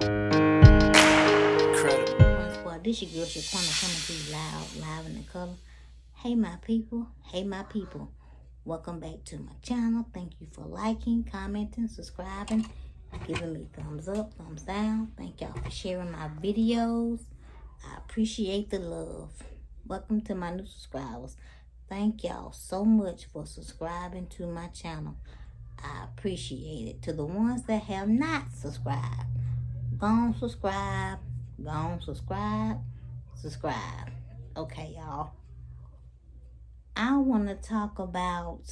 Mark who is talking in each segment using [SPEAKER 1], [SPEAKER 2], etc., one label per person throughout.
[SPEAKER 1] Well, this your girl Shaquena coming to you live in the color. Hey my people, welcome back to my channel. Thank you for liking, commenting, subscribing, giving me thumbs up, thumbs down. Thank y'all for sharing my videos. I appreciate the love. Welcome to my new subscribers. Thank y'all so much for subscribing to my channel. I appreciate it. To the ones that have not subscribed, go on subscribe. Go on subscribe. Okay, y'all. I want to talk about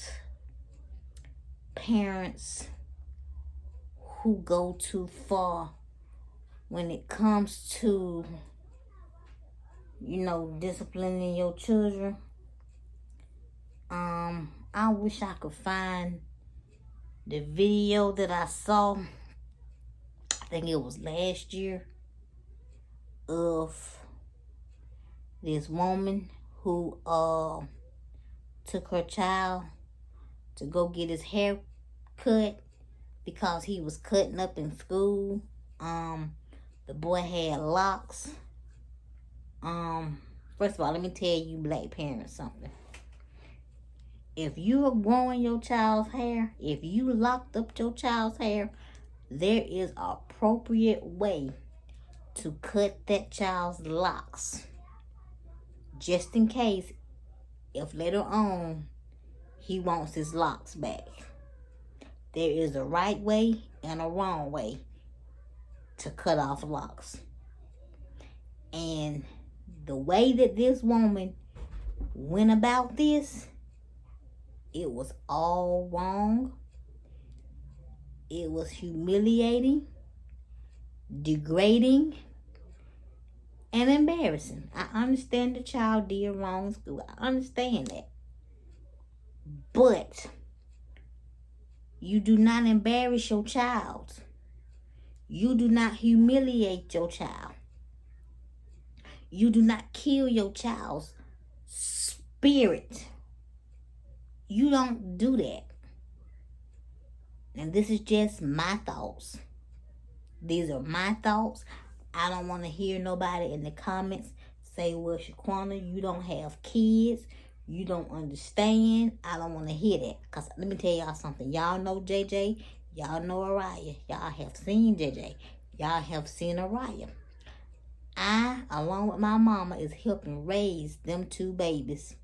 [SPEAKER 1] parents who go too far when it comes to, disciplining your children. I wish I could find the video that I saw. I think it was last year, of this woman who took her child to go get his hair cut because he was cutting up in school. The boy had locks. First of all, let me tell you black parents something. If you are growing your child's hair, if you locked up your child's hair, there is an appropriate way to cut that child's locks. Just in case, if later on he wants his locks back. There is a right way and a wrong way to cut off locks. And the way that this woman went about this, it was all wrong. It was humiliating, degrading, and embarrassing. I understand the child did wrong in school. I understand that. But you do not embarrass your child. You do not humiliate your child. You do not kill your child's spirit. You don't do that. And this is just my thoughts. These are my thoughts. I don't want to hear nobody in the comments say, well, Shaquena, you don't have kids. You don't understand. I don't want to hear that. Because let me tell y'all something. Y'all know JJ. Y'all know Araya. Y'all have seen JJ. Y'all have seen Araya. I, along with my mama, is helping raise them two babies.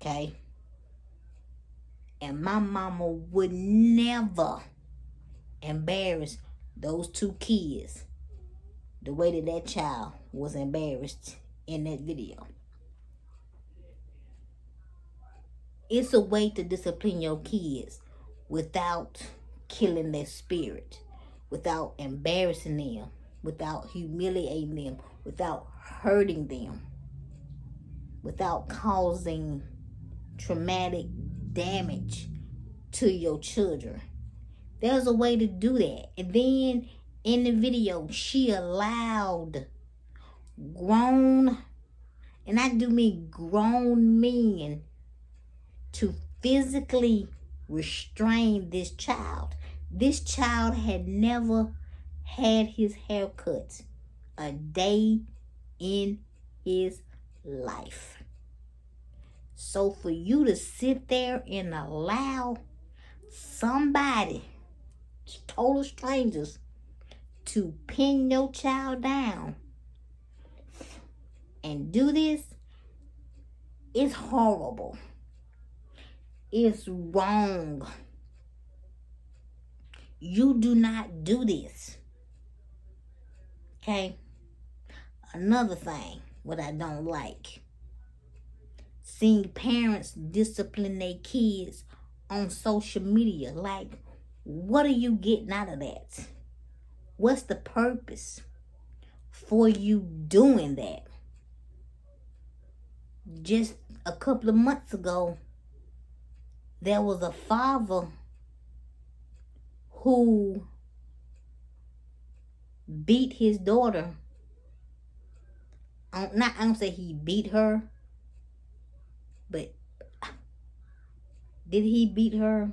[SPEAKER 1] Okay? And my mama would never embarrass those two kids the way that child was embarrassed in that video. It's a way to discipline your kids without killing their spirit, without embarrassing them, without humiliating them, without hurting them, without causing traumatic damage to your children. There's a way to do that. And then in the video, she allowed grown, and I do mean grown men, to physically restrain this child. This child had never had his hair cut a day in his life. So for you to sit there and allow somebody, total strangers, to pin your child down and do this, is horrible. It's wrong. You do not do this. Okay? Another thing, what I don't like, seeing parents discipline their kids on social media. Like, what are you getting out of that? What's the purpose for you doing that? Just a couple of months ago, there was a father who beat his daughter. I don't say he beat her, but did he beat her?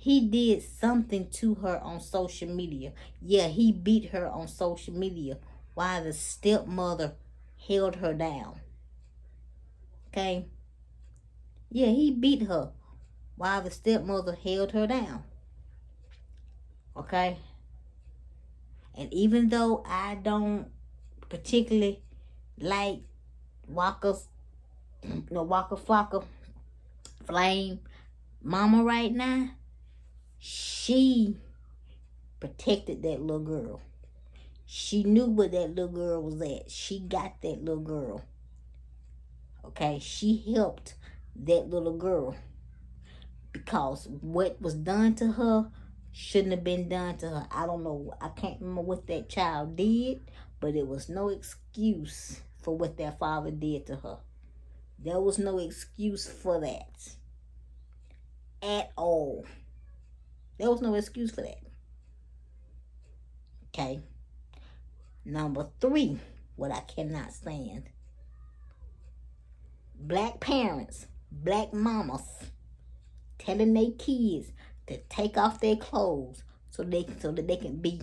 [SPEAKER 1] he did something to her on social media. Yeah, he beat her on social media while the stepmother held her down. Okay? Yeah, he beat her while the stepmother held her down. Okay? And even though I don't particularly like Waka Flocka Flame mama right now, she protected that little girl. She knew where that little girl was at. She got that little girl. Okay? She helped that little girl. Because what was done to her shouldn't have been done to her. I don't know. I can't remember what that child did. But it was no excuse for what their father did to her. There was no excuse for that. At all. There was no excuse for that. Okay? Number 3, what I cannot stand. Black parents, black mamas, telling their kids to take off their clothes so that they can be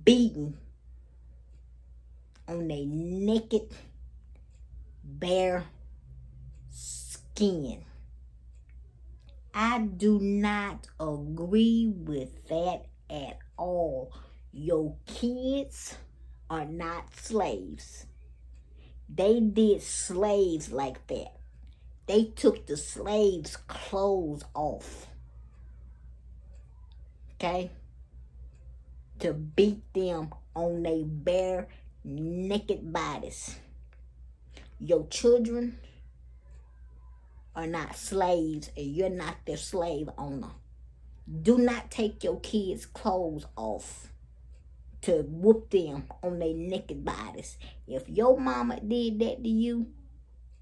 [SPEAKER 1] beaten on their naked, bare skin. I do not agree with that at all. Your kids are not slaves. They did slaves like that. They took the slaves' clothes off. Okay? To beat them on their bare, naked bodies. Your children are not slaves, and you're not their slave owner. Do not take your kids' clothes off to whoop them on their naked bodies. If your mama did that to you,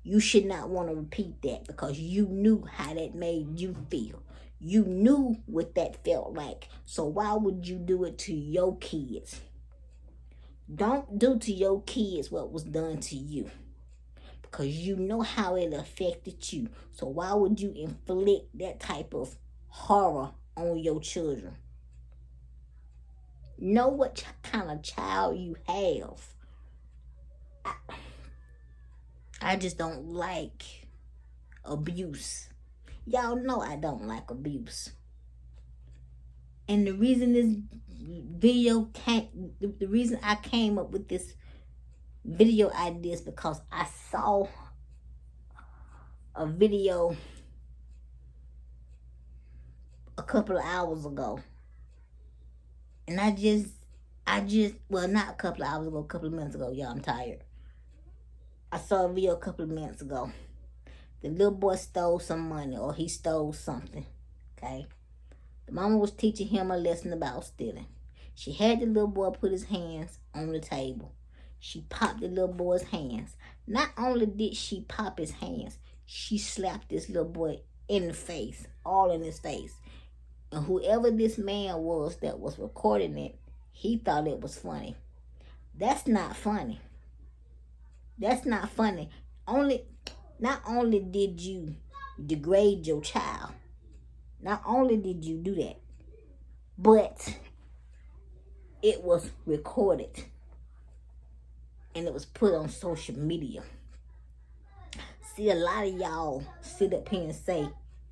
[SPEAKER 1] you should not want to repeat that, because you knew how that made you feel. You knew what that felt like. So why would you do it to your kids? Don't do to your kids what was done to you, because you know how it affected you. So why would you inflict that type of horror on your children? Know what kind of child you have. I just don't like abuse. Y'all know I don't like abuse. And the reason this video the reason I came up with this video idea is because I saw a video a couple of hours ago. And I just, well, not a couple of hours ago, a couple of minutes ago. Y'all, I'm tired. I saw a video a couple of minutes ago. The little boy stole some money, or he stole something. Okay? The mama was teaching him a lesson about stealing. She had the little boy put his hands on the table. She popped the little boy's hands. Not only did she pop his hands, she slapped this little boy in the face, all in his face. And whoever this man was that was recording it, he thought it was funny. That's not funny. That's not funny. Not only did you degrade your child, not only did you do that, but it was recorded and it was put on social media. See, a lot of y'all sit up here and say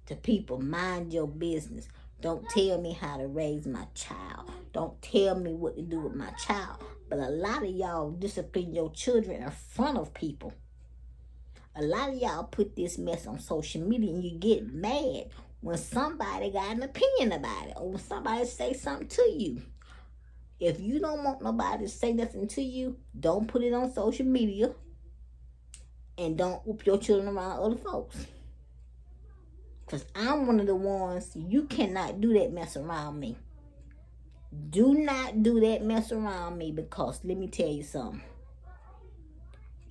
[SPEAKER 1] to people, mind your business. Don't tell me how to raise my child. Don't tell me what to do with my child. But a lot of y'all discipline your children in front of people. A lot of y'all put this mess on social media and you get mad when somebody got an opinion about it, or when somebody say something to you. If you don't want nobody to say nothing to you, don't put it on social media, and don't whoop your children around other folks. Because I'm one of the ones, you cannot do that mess around me. Do not do that mess around me, because let me tell you something.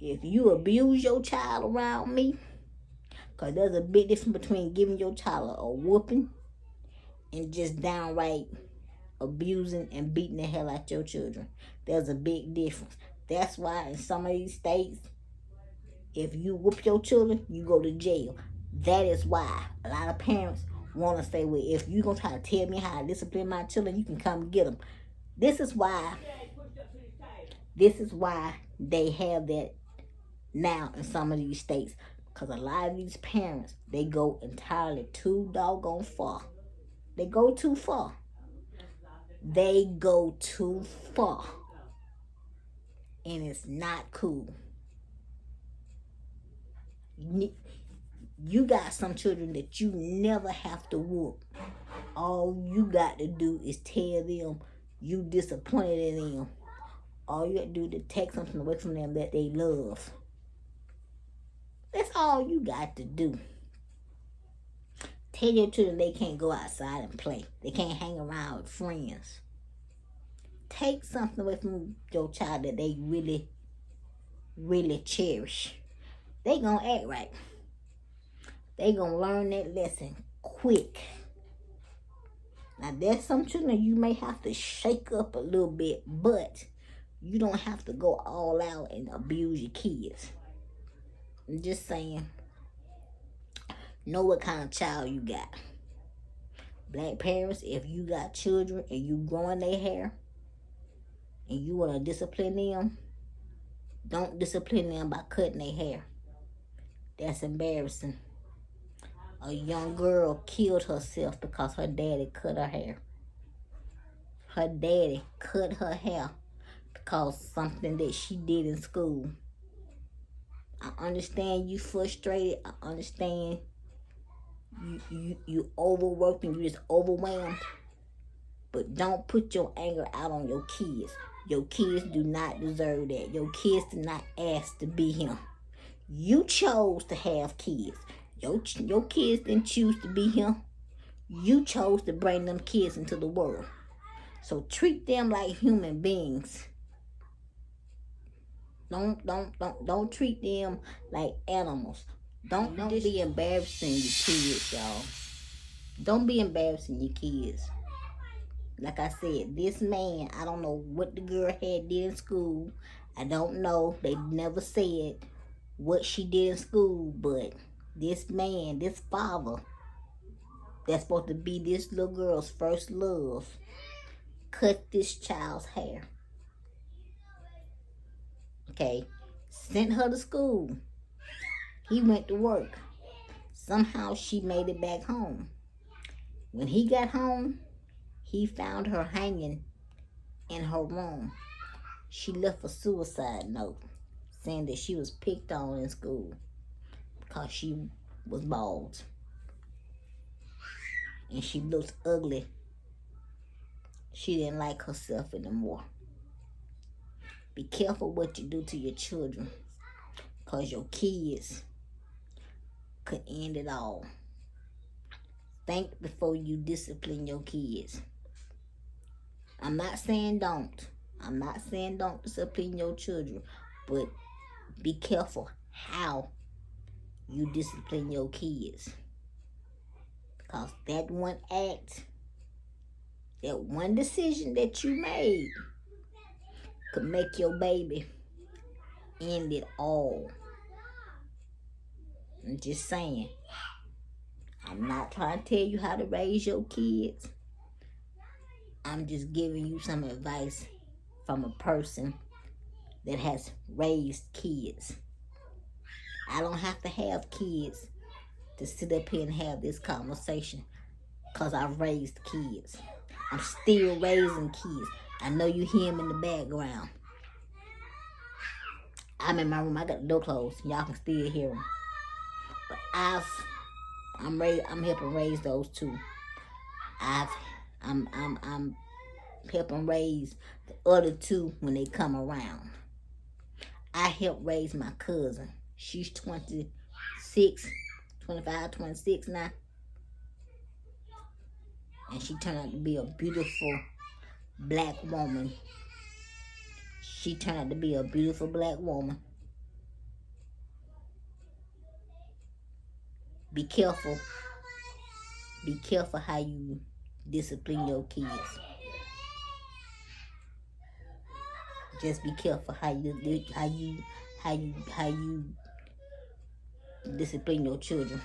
[SPEAKER 1] If you abuse your child around me, because there's a big difference between giving your child a whooping and just downright abusing and beating the hell out your children. There's a big difference. That's why in some of these states, if you whoop your children, you go to jail. That is why a lot of parents want to say, well, if you going to try to tell me how to discipline my children, you can come get them. This is why they have that now in some of these states. Because a lot of these parents, they go entirely too doggone far. They go too far. They go too far. And it's not cool. You got some children that you never have to whoop. All you got to do is tell them you disappointed in them. All you got to do is take something away from them that they love. That's all you got to do. Tell your children they can't go outside and play. They can't hang around with friends. Take something away from your child that they really, really cherish. They gonna act right. They gonna learn that lesson quick. Now, there's some children you may have to shake up a little bit, but you don't have to go all out and abuse your kids. I'm just saying, know what kind of child you got. Black parents, if you got children and you growing their hair and you want to discipline them, don't discipline them by cutting their hair. That's embarrassing. A young girl killed herself because her daddy cut her hair. Her daddy cut her hair because something that she did in school. I understand you frustrated. I understand you overworked and you just overwhelmed. But don't put your anger out on your kids. Your kids do not deserve that. Your kids did not ask to be here. You chose to have kids. Your kids didn't choose to be here. You chose to bring them kids into the world. So treat them like human beings. Don't treat them like animals. Don't be embarrassing your kids, y'all. Don't be embarrassing your kids. Like I said, this man, I don't know what the girl had did in school. I don't know. They never said what she did in school, but this man, this father, that's supposed to be this little girl's first love, cut this child's hair. Okay, sent her to school. He went to work. Somehow she made it back home. When he got home, he found her hanging in her room. She left a suicide note saying that she was picked on in school because she was bald and she looked ugly. She didn't like herself anymore. Be careful what you do to your children, because your kids could end it all. Think before you discipline your kids. I'm not saying don't. I'm not saying don't discipline your children, but be careful how you discipline your kids. Because that one act, that one decision that you made could make your baby end it all. I'm just saying. I'm not trying to tell you how to raise your kids. I'm just giving you some advice from a person that has raised kids. I don't have to have kids to sit up here and have this conversation because I've raised kids. I'm still raising kids. I know you hear them in the background. I'm in my room. I got the door closed. Y'all can still hear them. But I'm helping raise those two. I'm helping raise the other two when they come around. I helped raise my cousin. She's 26 now. And she turned out to be a beautiful black woman. She turned out to be a beautiful black woman. Be careful. Be careful how you discipline your kids. Just be careful how you discipline your children.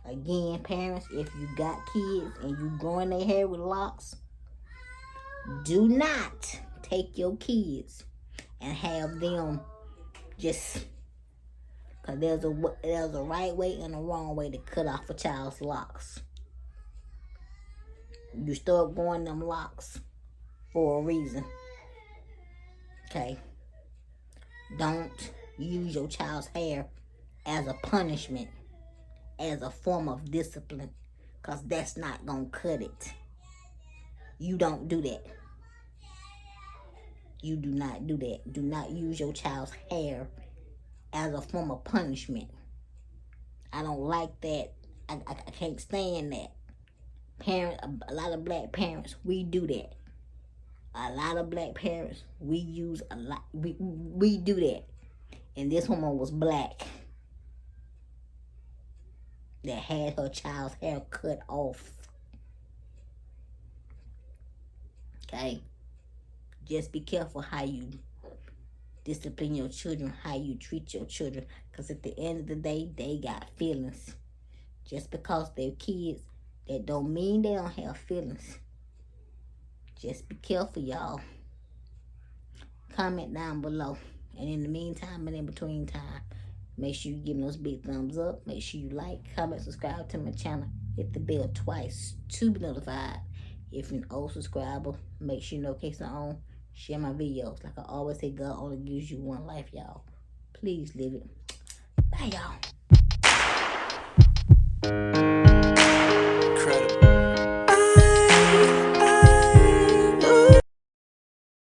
[SPEAKER 1] Again, parents, if you got kids and you growing their hair with locks, do not take your kids and have them just, because there's a right way and a wrong way to cut off a child's locks. You start growing them locks for a reason. Okay? Don't use your child's hair as a punishment, as a form of discipline, because that's not going to cut it. You don't do that. You do not do that. Do not use your child's hair as a form of punishment. I don't like that. I can't stand that. A lot of black parents, we do that. A lot of black parents, we do that. And this woman was black that had her child's hair cut off. Okay? Just be careful how you discipline your children, how you treat your children. Because at the end of the day, they got feelings. Just because they're kids, that don't mean they don't have feelings. Just be careful, y'all. Comment down below. And in the meantime and in between time, make sure you give me those big thumbs up. Make sure you like, comment, subscribe to my channel. Hit the bell twice to be notified. If you're an old subscriber, make sure notifications are on. Share my videos. Like I always say, God only gives you one life, y'all. Please live it. Bye, y'all.